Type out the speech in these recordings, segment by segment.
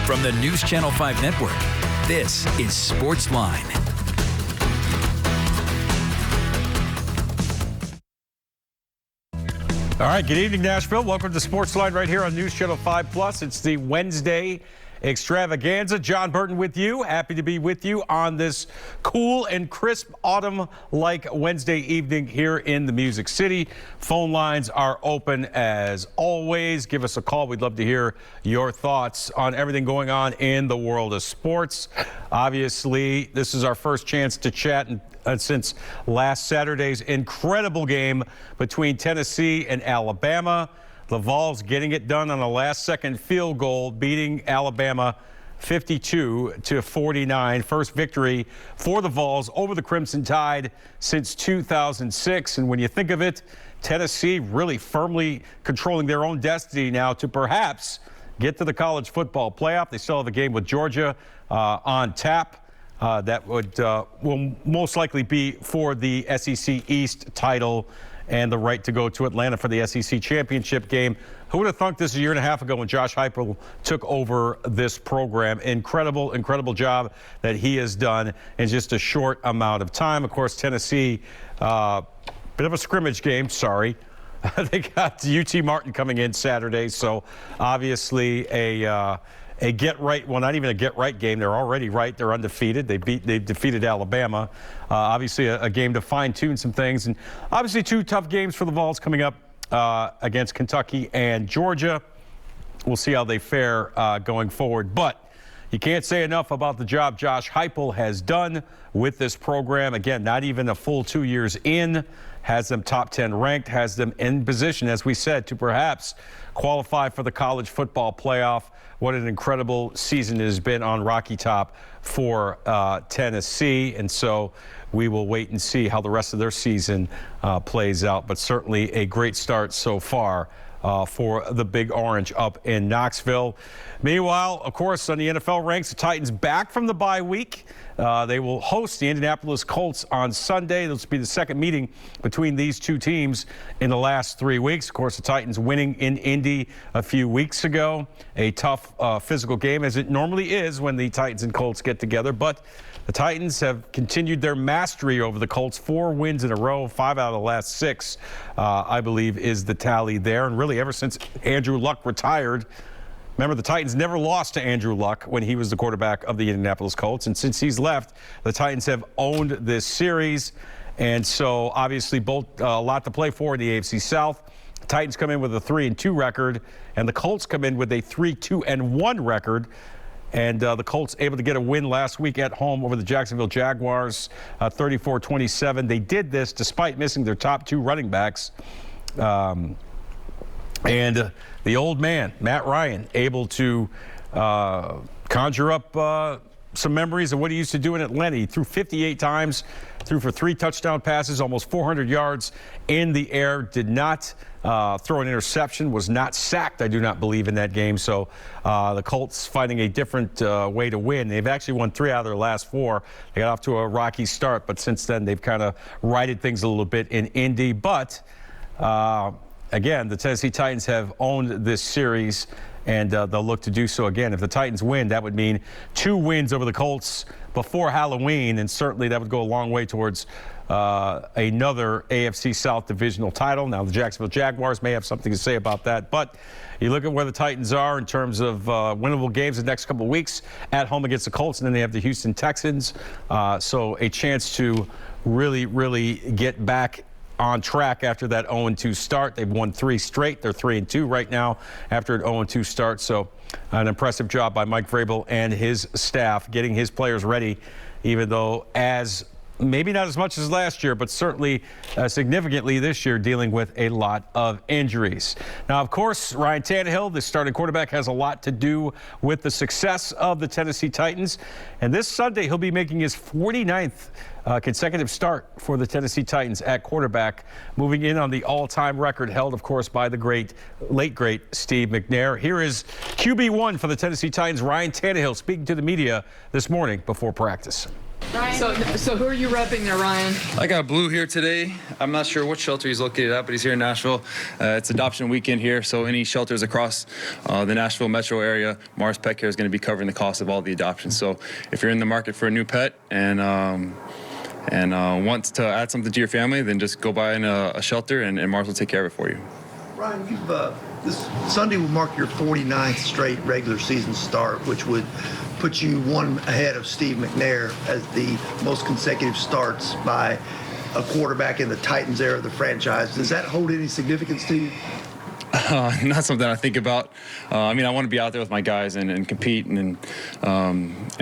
From the News Channel 5 Network, this is SportsLine. All right, good evening, Nashville. Welcome to SportsLine right here on News Channel 5 Plus. It's the Wednesday extravaganza. Jon Burton with you. Happy to be with you on this cool and crisp autumn-like Wednesday evening here in the Music City. Phone lines are open as always. Give us a call. We'd love to hear your thoughts on everything going on in the world of sports. Obviously, this is our first chance to chat since last Saturday's incredible game between Tennessee and Alabama. The Vols getting it done on a last-second field goal, beating Alabama 52-49. First victory for the Vols over the Crimson Tide since 2006. And when you think of it, Tennessee really firmly controlling their own destiny now to perhaps get to the college football playoff. They still have a game with Georgia on tap. That will most likely be for the SEC East title and the right to go to Atlanta for the SEC championship game. Who would have thunk this a year and a half ago when Josh Heupel took over this program? Incredible job that he has done in just a short amount of time. Of course, Tennessee, bit of a scrimmage game, sorry. They got UT Martin coming in Saturday, so obviously a get-right, well, not even a get-right game. They're already right. They're undefeated. They defeated Alabama. Obviously, a game to fine-tune some things. And obviously, two tough games for the Vols coming up against Kentucky and Georgia. We'll see how they fare going forward. But you can't say enough about the job Josh Heupel has done with this program. Again, not even a full 2 years in. Has them top 10 ranked, has them in position, as we said, to perhaps qualify for the college football playoff. What an incredible season it has been on Rocky Top for Tennessee. And so we will wait and see how the rest of their season plays out. But certainly a great start so far for the Big Orange up in Knoxville. Meanwhile, of course, on the NFL ranks, the Titans back from the bye week. They will host the Indianapolis Colts on Sunday. This will be the second meeting between these two teams in the last 3 weeks. Of course, the Titans winning in Indy a few weeks ago. A tough physical game, as it normally is when the Titans and Colts get together. But the Titans have continued their mastery over the Colts. 4 wins in a row, 5 out of the last 6, I believe, is the tally there. And really, ever since Andrew Luck retired, remember, the Titans never lost to Andrew Luck when he was the quarterback of the Indianapolis Colts. And since he's left, the Titans have owned this series. And so, obviously, both a lot to play for in the AFC South. The Titans come in with a 3-2 record, and the Colts come in with a 3-2-1 record. And the Colts able to get a win last week at home over the Jacksonville Jaguars, 34-27. They did this despite missing their top 2 running backs. And the old man, Matt Ryan, able to conjure up some memories of what he used to do in Atlanta. He threw 58 times, threw for 3 touchdown passes, almost 400 yards in the air, did not throw an interception, was not sacked, I do not believe, in that game. So the Colts finding a different way to win. They've actually won 3 out of their last 4. They got off to a rocky start, but since then they've kind of righted things a little bit in Indy. But again, the Tennessee Titans have owned this series, and they'll look to do so again. If the Titans win, that would mean 2 wins over the Colts before Halloween, and certainly that would go a long way towards another AFC South divisional title. Now, the Jacksonville Jaguars may have something to say about that, but you look at where the Titans are in terms of winnable games the next couple of weeks at home against the Colts, and then they have the Houston Texans. So a chance to really get back on track after that 0-2 start. They've won 3 straight. They're 3-2 right now after an 0-2 start. So an impressive job by Mike Vrabel and his staff getting his players ready, even though maybe not as much as last year, but certainly significantly this year, dealing with a lot of injuries. Now, of course, Ryan Tannehill, the starting quarterback, has a lot to do with the success of the Tennessee Titans. And this Sunday, he'll be making his 49th consecutive start for the Tennessee Titans at quarterback, moving in on the all-time record held, of course, by the late great Steve McNair. Here is QB1 for the Tennessee Titans, Ryan Tannehill, speaking to the media this morning before practice. So who are you repping there, Ryan? I got Blue here today. I'm not sure what shelter he's located at, but he's here in Nashville. It's adoption weekend here, so any shelters across the Nashville metro area, Mars Pet Care is going to be covering the cost of all the adoptions. So if you're in the market for a new pet and want to add something to your family, then just go by in a shelter and Mars will take care of it for you. Ryan, this Sunday will mark your 49th straight regular season start, which would put you one ahead of Steve McNair as the most consecutive starts by a quarterback in the Titans era of the franchise. Does that hold any significance to you? Not something I think about. I mean, I want to be out there with my guys and compete and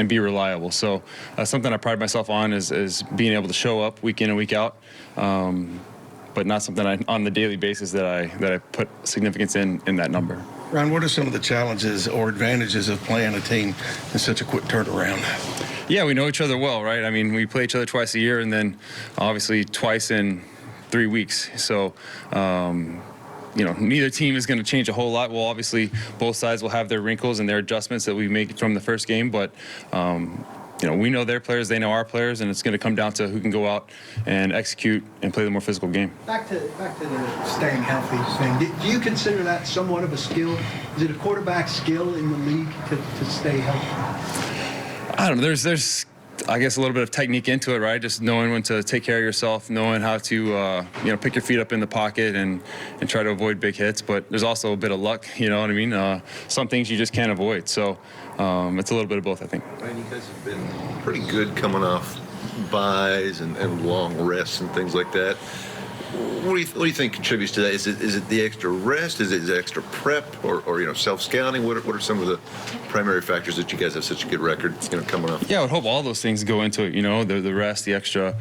be reliable. So something I pride myself on is being able to show up week in and week out. But not something on the daily basis that I put significance in that number. Ryan, what are some of the challenges or advantages of playing a team in such a quick turnaround? Yeah, we know each other well, right? I mean, we play each other twice a year and then obviously twice in 3 weeks. So, neither team is going to change a whole lot. Well, obviously, both sides will have their wrinkles and their adjustments that we make from the first game, but we know their players, they know our players, and it's going to come down to who can go out and execute and play the more physical game. Back to the staying healthy thing. Do you consider that somewhat of a skill? Is it a quarterback skill in the league to stay healthy? I don't know. There's I guess a little bit of technique into it, right? Just knowing when to take care of yourself, knowing how to pick your feet up in the pocket and try to avoid big hits. But there's also a bit of luck, you know what I mean? Some things you just can't avoid. So it's a little bit of both, I think. Ryan, you guys have been pretty good coming off buys and long rests and things like that. What do you think contributes to that? Is it the extra rest? Is it extra prep or self-scouting? What are some of the primary factors that you guys have such a good record coming off? Yeah, I would hope all those things go into it. The rest, the extra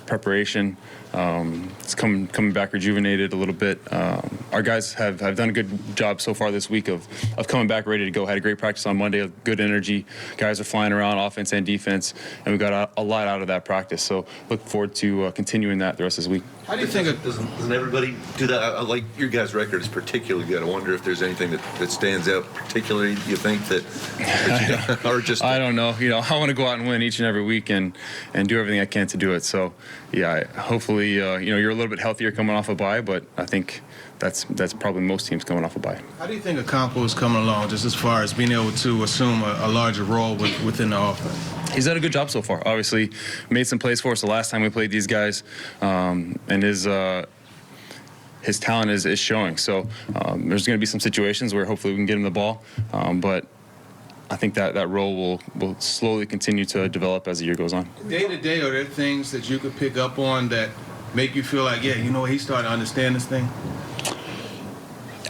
preparation. It's coming back rejuvenated a little bit. Our guys have done a good job so far this week of coming back ready to go. Had a great practice on Monday, good energy. Guys are flying around offense and defense, and we got a lot out of that practice. So look forward to continuing that the rest of this week. How do you think doesn't everybody do that? I like your guys' record is particularly good. I wonder if there's anything that stands out particularly. You think that or just I don't know. I want to go out and win each and every week and do everything I can to do it. So yeah, hopefully you're a little bit healthier coming off a bye, but I think that's probably most teams coming off a bye. How do you think Ocampo is coming along, just as far as being able to assume a larger role within the offense? He's done a good job so far. Obviously, made some plays for us the last time we played these guys, and his talent is showing. So there's going to be some situations where hopefully we can get him the ball, but I think that role will slowly continue to develop as the year goes on. Day to day, are there things that you could pick up on that make you feel like, he's starting to understand this thing?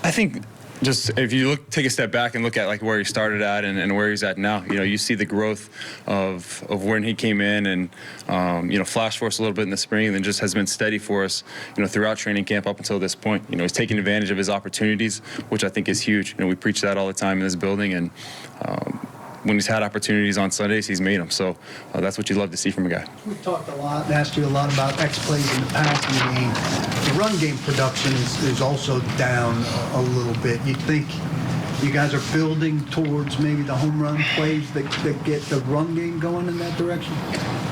I think just if you take a step back and look at like where he started at and where he's at now, you see the growth of when he came in and flashed for us a little bit in the spring and then just has been steady for us, throughout training camp up until this point. He's taking advantage of his opportunities, which I think is huge. We preach that all the time in this building, and when he's had opportunities on Sundays, he's made them. So that's what you love to see from a guy. We've talked a lot and asked you a lot about X-plays in the passing game. The run game production is also down a little bit. You think you guys are building towards maybe the home run plays that get the run game going in that direction?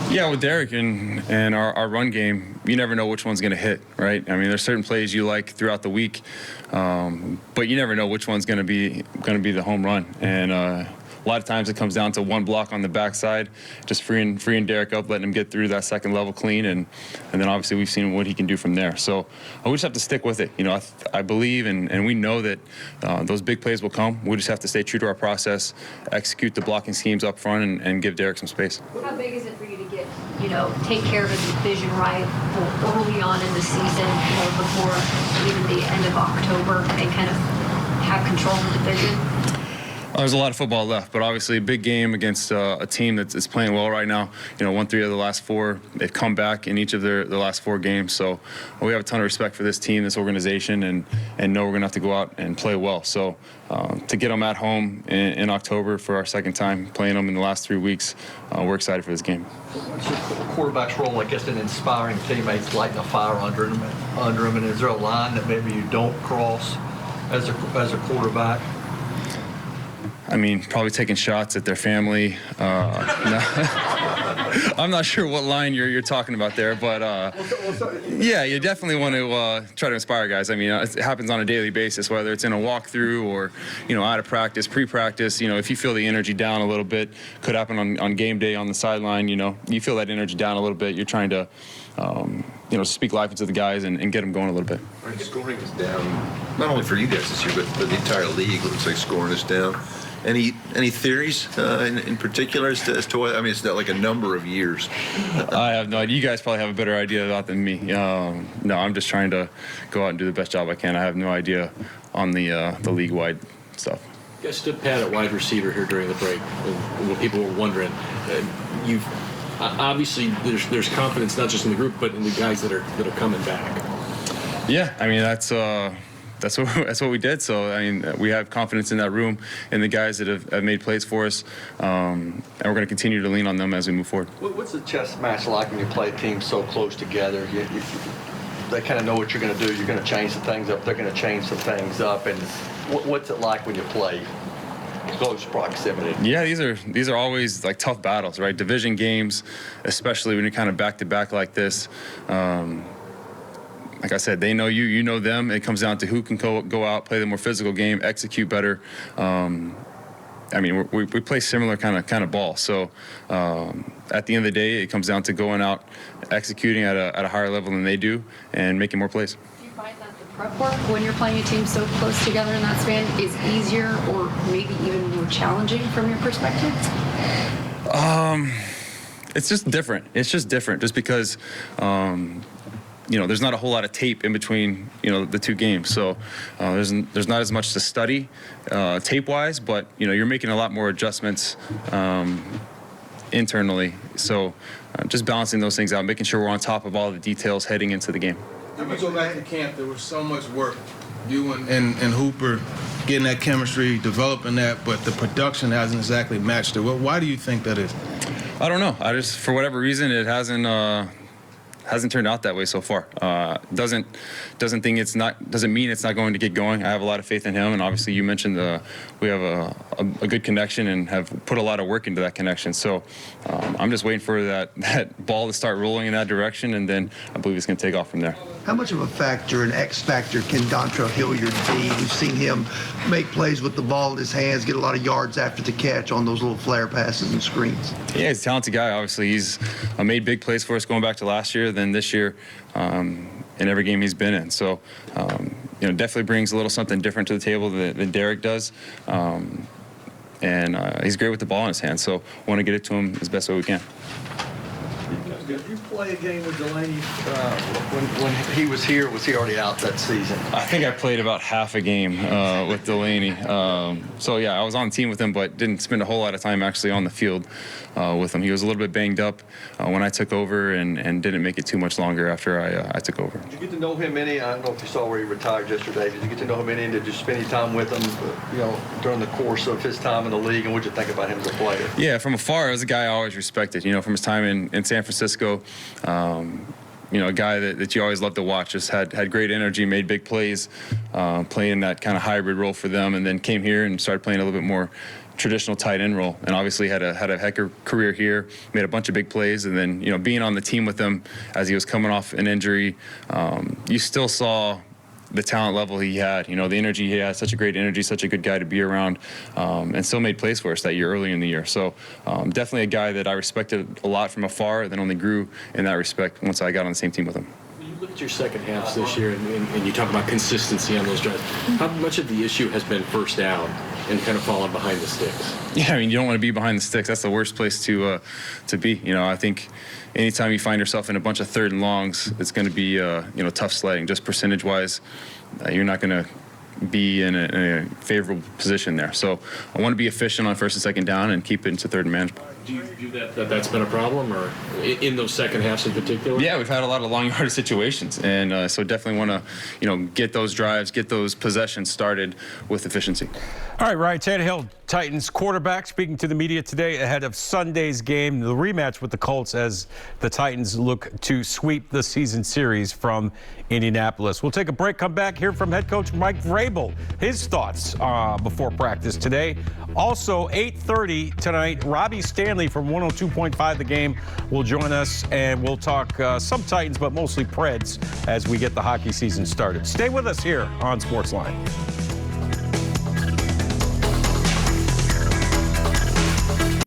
Yeah, with Derek and our run game, you never know which one's going to hit, right? I mean, there's certain plays you like throughout the week, but you never know which one's going to be the home run. And a lot of times it comes down to one block on the backside, just freeing Derek up, letting him get through that second level clean, and then obviously we've seen what he can do from there. So we just have to stick with it. I believe and we know that those big plays will come. We just have to stay true to our process, execute the blocking schemes up front, and give Derek some space. How big is it for you to get, take care of his division right early on in the season, before even the end of October, and kind of have control of the division? There's a lot of football left, but obviously a big game against a team that's playing well right now. Won 3 of the last 4. They've come back in each of their last 4 games. So we have a ton of respect for this team, this organization, and know we're going to have to go out and play well. So to get them at home in October for our second time, playing them in the last 3 weeks, we're excited for this game. What's your quarterback's role, I guess, in inspiring teammates, lighting a fire under him? And is there a line that maybe you don't cross as a quarterback? I mean, probably taking shots at their family. I'm not sure what line you're talking about there, but yeah, you definitely want to try to inspire guys. I mean, it happens on a daily basis, whether it's in a walkthrough or, out of practice, pre-practice. If you feel the energy down a little bit, could happen on game day on the sideline. You feel that energy down a little bit. You're trying to, speak life into the guys and get them going a little bit. Scoring is down, not only for you guys this year, but the entire league looks like scoring is down. Any theories in particular as to what? I mean, it's not like a number of years. I have no idea. You guys probably have a better idea about than me. No, I'm just trying to go out and do the best job I can. I have no idea on the league-wide stuff. You guys stood pat at wide receiver here during the break. When people were wondering, you've obviously there's confidence not just in the group but in the guys that are coming back. Yeah, I mean that's what we did. So I mean we have confidence in that room and the guys that have made plays for us, and we're going to continue to lean on them as we move forward. What's the chess match like when you play teams so close together? They kind of know what you're going to do. You're going to change some things up. They're going to change some things up. And what's it like when you play close proximity? Yeah, these are always like tough battles, right? Division games, especially when you're kind of back to back like this. Like I said, they know you, you know them. It comes down to who can go out, play the more physical game, execute better. I mean, we play similar kind of ball. So at the end of the day, it comes down to going out, executing at a higher level than they do, and making more plays. Do you find that the prep work when you're playing a team so close together in that span is easier or maybe even more challenging from your perspective? It's just different. It's just different just because there's not a whole lot of tape in between, the two games. So there's not as much to study tape-wise, but, you're making a lot more adjustments internally. So just balancing those things out, making sure we're on top of all the details heading into the game. When you go back to camp, there was so much work, you and Hooper getting that chemistry, developing that, but the production hasn't exactly matched it. Why do you think that is? I don't know. For whatever reason, it hasn't turned out that way so far. Doesn't mean it's not going to get going. I have a lot of faith in him, and obviously you mentioned we have a good connection and have put a lot of work into that connection. So I'm just waiting for that ball to start rolling in that direction, and then I believe it's going to take off from there. How much of a factor, an X factor, can Dontrell Hilliard be? We've seen him make plays with the ball in his hands, get a lot of yards after the catch on those little flare passes and screens. Yeah, he's a talented guy. Obviously, he's made big plays for us going back to last year, then this year, in every game he's been in. So, definitely brings a little something different to the table than Derek does. And he's great with the ball in his hands. So, want to get it to him as best way we can. Did you play a game with Delaney when he was here? Was he already out that season? I think I played about half a game with Delaney. So, yeah, I was on the team with him, but didn't spend a whole lot of time actually on the field with him. He was a little bit banged up when I took over and didn't make it too much longer after I took over. Did you get to know him any? I don't know if you saw where he retired yesterday. Did you get to know him any? Did you spend any time with him, during the course of his time in the league? And what did you think about him as a player? Yeah, from afar, he was a guy I always respected. From his time in San Francisco. A guy that you always loved to watch. Just had great energy, made big plays, playing that kind of hybrid role for them, and then came here and started playing a little bit more traditional tight end role, and obviously had a heck of a career here, made a bunch of big plays, and then being on the team with him as he was coming off an injury, you still saw the talent level he had, the energy he had, such a great energy, such a good guy to be around, and still made plays for us that year early in the year. So definitely a guy that I respected a lot from afar, then only grew in that respect once I got on the same team with him. When you look at your second halves this year and you talk about consistency on those drives, how much of the issue has been first down and kind of falling behind the sticks? Yeah, I mean, you don't want to be behind the sticks. That's the worst place to be. I think anytime you find yourself in a bunch of third and longs, it's going to be tough sledding. Just percentage-wise, you're not going to be in a favorable position there. So I want to be efficient on first and second down and keep it into third and management. Do you view that's been a problem, or in those second halves in particular? Yeah, we've had a lot of long yardage situations, and so definitely want to get those drives, get those possessions started with efficiency. All right, Ryan Tannehill Titans quarterback speaking to the media today ahead of Sunday's game, the rematch with the Colts, as the Titans look to sweep the season series from Indianapolis. We'll take a break, come back, hear from head coach Mike Vrabel, his thoughts before practice today. Also, 8:30 tonight, Robby Stanley from 102.5 The Game will join us, and we'll talk some Titans, but mostly Preds as we get the hockey season started. Stay with us here on SportsLine.